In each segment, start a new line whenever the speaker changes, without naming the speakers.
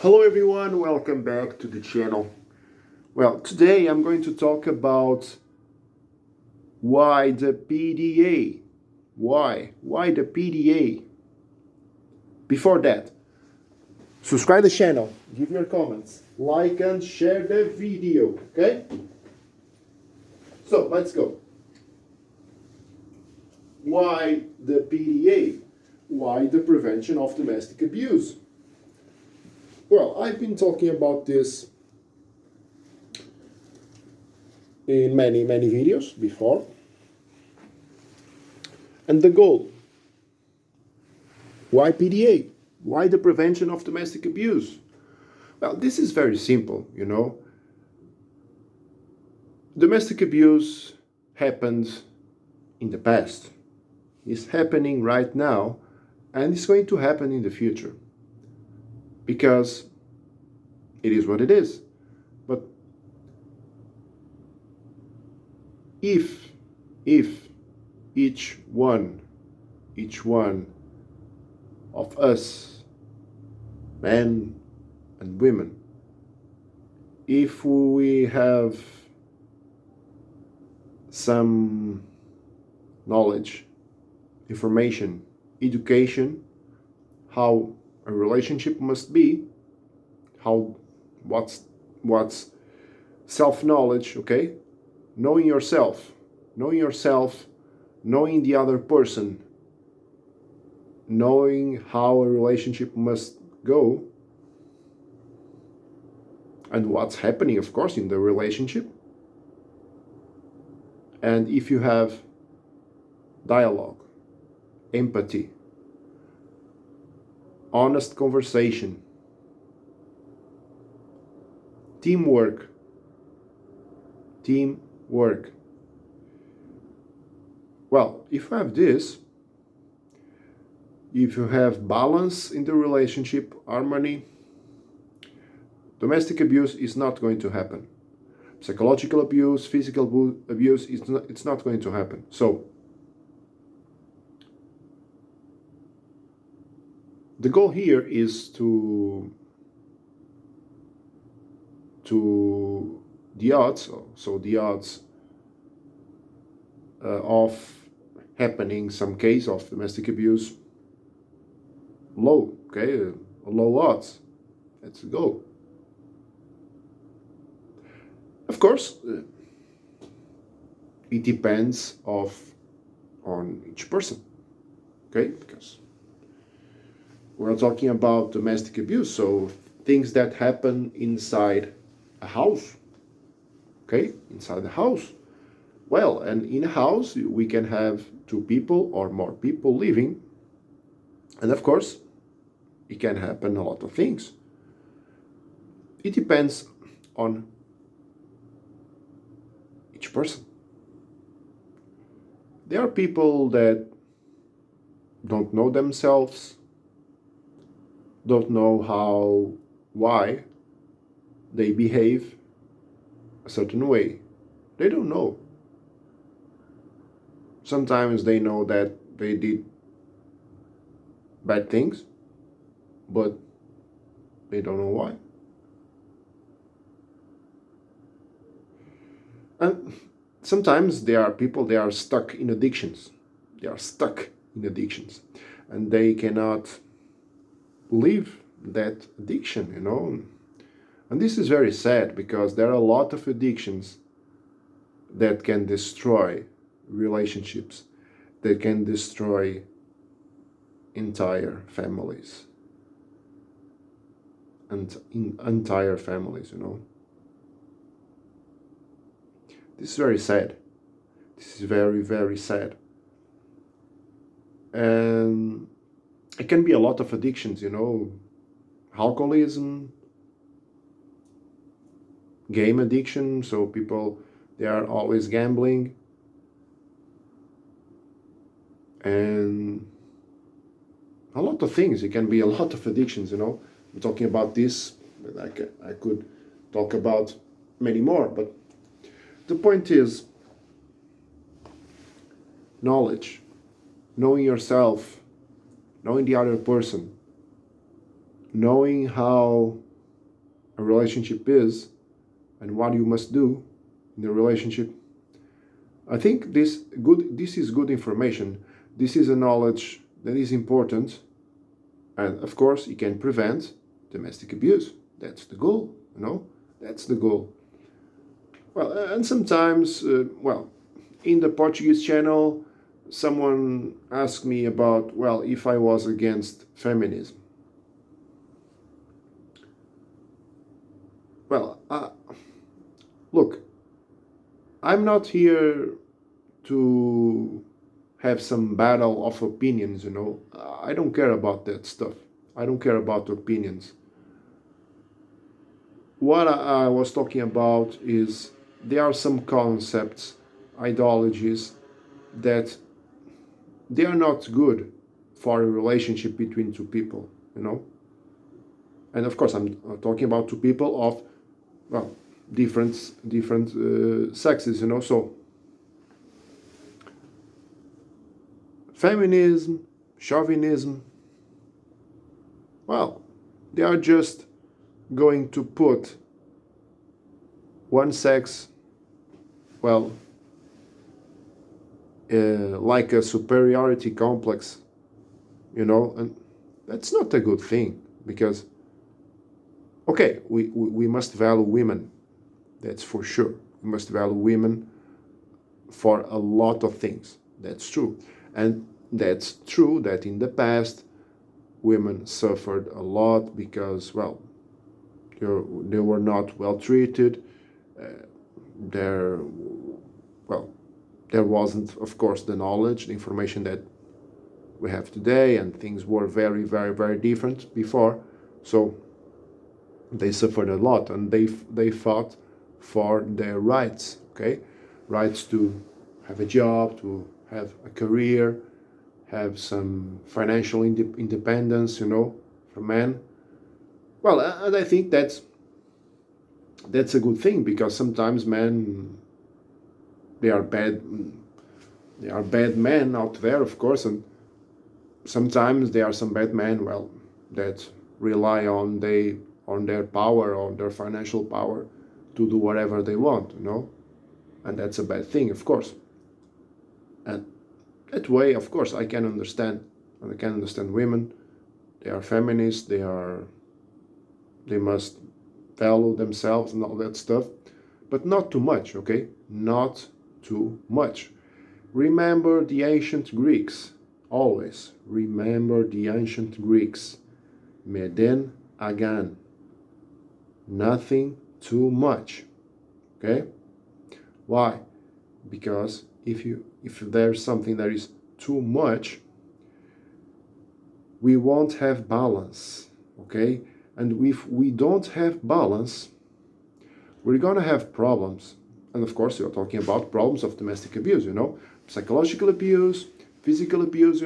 Hello everyone, welcome back to the channel. Well, today I'm going to talk about why the PDA. Why the PDA? Before that, subscribe the channel, give your comments, like and share the video, okay? So, let's go. Why the PDA? Why the prevention of domestic abuse? Well, I've been talking about this in many videos before. And the goal. Why PDA? Why the prevention of domestic abuse? Well, this is very simple, you know. Domestic abuse happened in the past. It's happening right now, and it's going to happen in the future. Because it is what it is. But if each one of us, men and women, if we have some knowledge, information, education, how a relationship must be, what's self-knowledge, okay? Knowing yourself, knowing the other person, knowing how a relationship must go, and what's happening, of course, in the relationship. And if you have dialogue, empathy, honest conversation, teamwork. Well, if you have this, if you have balance in the relationship, harmony, domestic abuse is not going to happen. Psychological abuse, physical abuse, it's not going to happen. So, the goal here is to the odds, so the odds of happening some case of domestic abuse low, okay, low odds. Let's go. Of course, it depends on each person, okay, because we're talking about domestic abuse, so things that happen inside a house, okay, inside the house. Well, and in a house we can have two people or more people living, and of course it can happen a lot of things. It depends on each person. There are people that don't know themselves, don't know why they behave a certain way. They don't know. Sometimes they know that they did bad things, but they don't know why. And sometimes there are people, they are stuck in addictions. And they cannot leave that addiction, you know. And this is very sad because there are a lot of addictions that can destroy relationships, that can destroy entire families. And in entire families, you know. This is very sad. This is very sad. And it can be a lot of addictions, you know, alcoholism, game addiction, so people, they are always gambling, and a lot of things. It can be a lot of addictions, you know. I'm talking about this, but I could talk about many more, but the point is knowledge, knowing yourself, knowing the other person, knowing how a relationship is and what you must do in the relationship. I think this is good information. This is a knowledge that is important, and of course it can prevent domestic abuse. That's the goal, That's the goal. Well, and sometimes, in the Portuguese channel, someone asked me about, if I was against feminism. Well, look, I'm not here to have some battle of opinions, I don't care about that stuff. I don't care about opinions. What I was talking about is there are some concepts, ideologies that they are not good for a relationship between two people, And of course, I'm talking about two people of, different sexes, So feminism, chauvinism, they are just going to put one sex, like a superiority complex, and that's not a good thing, because, okay, we must value women, that's for sure. We must value women for a lot of things, that's true. And that's true that in the past, women suffered a lot because, they were not well treated. There wasn't, of course, the knowledge, the information that we have today, and things were very, very, very different before. So they suffered a lot, and they fought for their rights, okay? Rights to have a job, to have a career, have some financial independence, for men. Well, and I think that's a good thing, because sometimes men, they are bad men out there, of course, and sometimes there are some bad men, that rely on their power, on their financial power, to do whatever they want, and that's a bad thing, of course. And that way, of course, I can understand women. They are feminists. They must value themselves and all that stuff, but not too much, okay? Not too much. Remember the ancient Greeks. Always remember the ancient Greeks. Meden agan. Nothing too much, okay? Why? Because if there's something that is too much, we won't have balance, okay? And if we don't have balance, we're gonna have problems. And of course, you're talking about problems of domestic abuse, psychological abuse, physical abuse,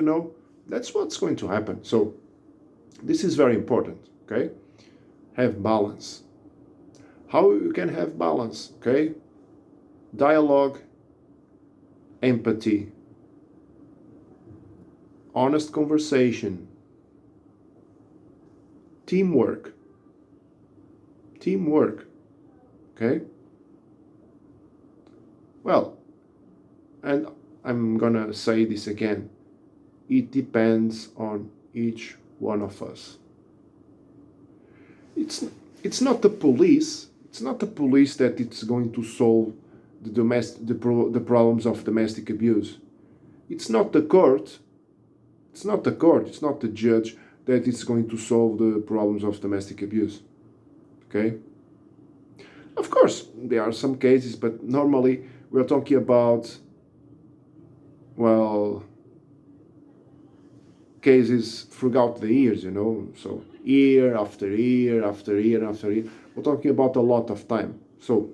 that's what's going to happen. So this is very important, okay? Have balance. How you can have balance, okay? Dialogue, empathy, honest conversation, teamwork, okay? Well, and I'm gonna say this again, it depends on each one of us. It's not the police. It's not the police that it's going to solve the problems of domestic abuse. It's not the court. It's not the court. It's not the judge that is going to solve the problems of domestic abuse. Okay? Of course, there are some cases, but normally we're talking about, cases throughout the years, so year after year after year after year. We're talking about a lot of time. So,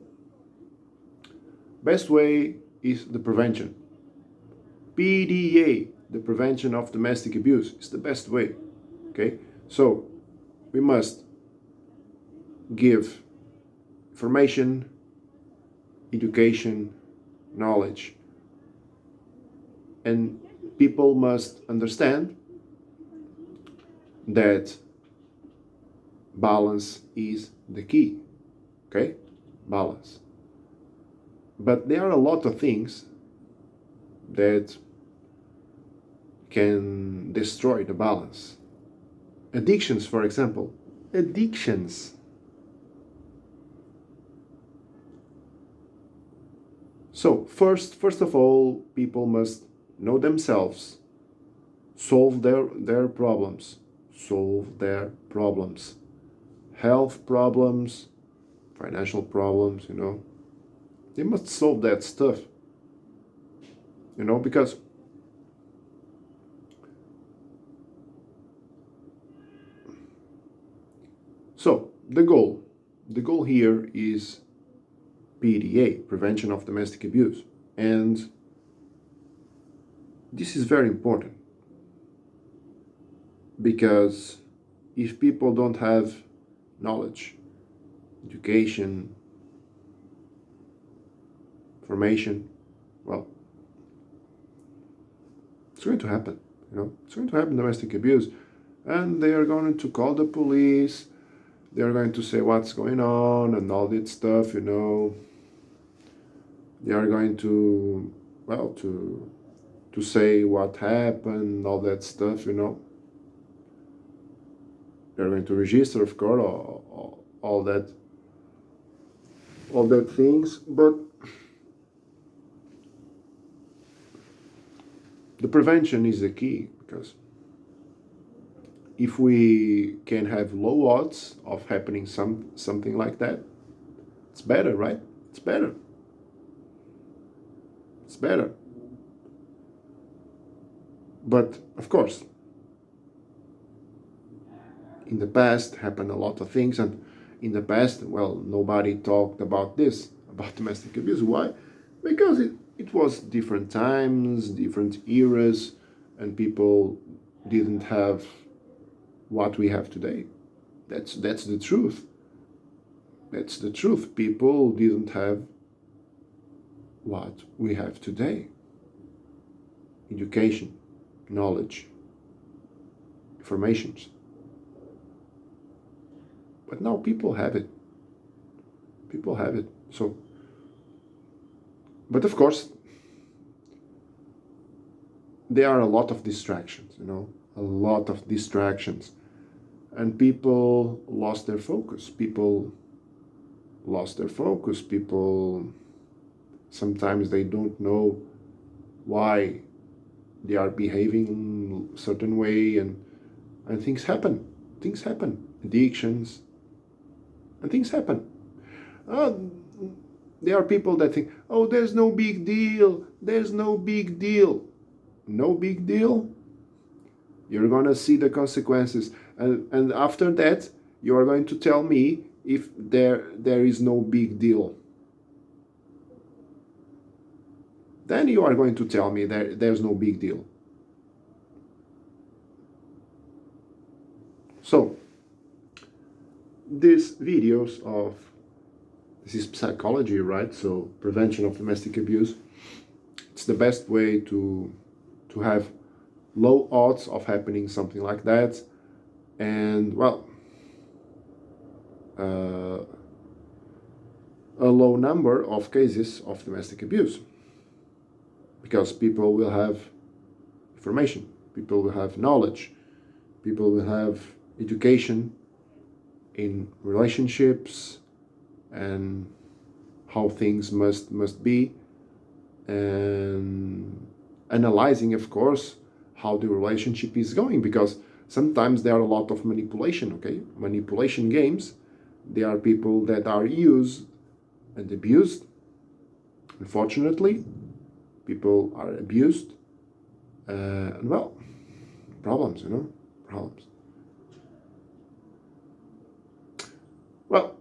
best way is the prevention. PDA, the prevention of domestic abuse, is the best way. Okay? So, we must give information, education, knowledge. And people must understand that balance is the key. Okay? Balance. But there are a lot of things that can destroy the balance. Addictions, for example. Addictions. So, first of all, people must know themselves, solve their problems, solve their problems, health problems, financial problems, They must solve that stuff, because so the goal here is PDA, prevention of domestic abuse. And this is very important because if people don't have knowledge, education, information, well, it's going to happen, It's going to happen, domestic abuse. And they are going to call the police. They are going to say what's going on and all that stuff, They are going to, to say what happened, all that stuff, They're going to register, of course, all that things, but the prevention is the key, because if we can have low odds of happening something like that, it's better, right? It's better. It's better. But of course, in the past happened a lot of things, and in the past, nobody talked about this, about domestic abuse. Why? Because it was different times, different eras, and people didn't have what we have today. That's the truth. That's the truth. People didn't have what we have today. Education, knowledge, information. But now people have it. People have it. So, but of course, there are a lot of distractions, a lot of distractions. And people lost their focus. People, sometimes they don't know why they are behaving a certain way, and things happen. Addictions, and things happen. There are people that think, oh, there's no big deal. No big deal. You're going to see the consequences. And after that, you are going to tell me if there is no big deal. Then you are going to tell me there's no big deal. So, this is psychology, right? So, prevention of domestic abuse. It's the best way to have low odds of happening something like that, and a low number of cases of domestic abuse, because people will have information, people will have knowledge, people will have education in relationships and how things must be, and analyzing, of course, how the relationship is going, because sometimes there are a lot of manipulation games. There are people that are used and abused. Unfortunately, people are abused, and problems.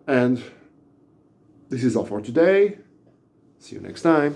And this is all for today. See you next time.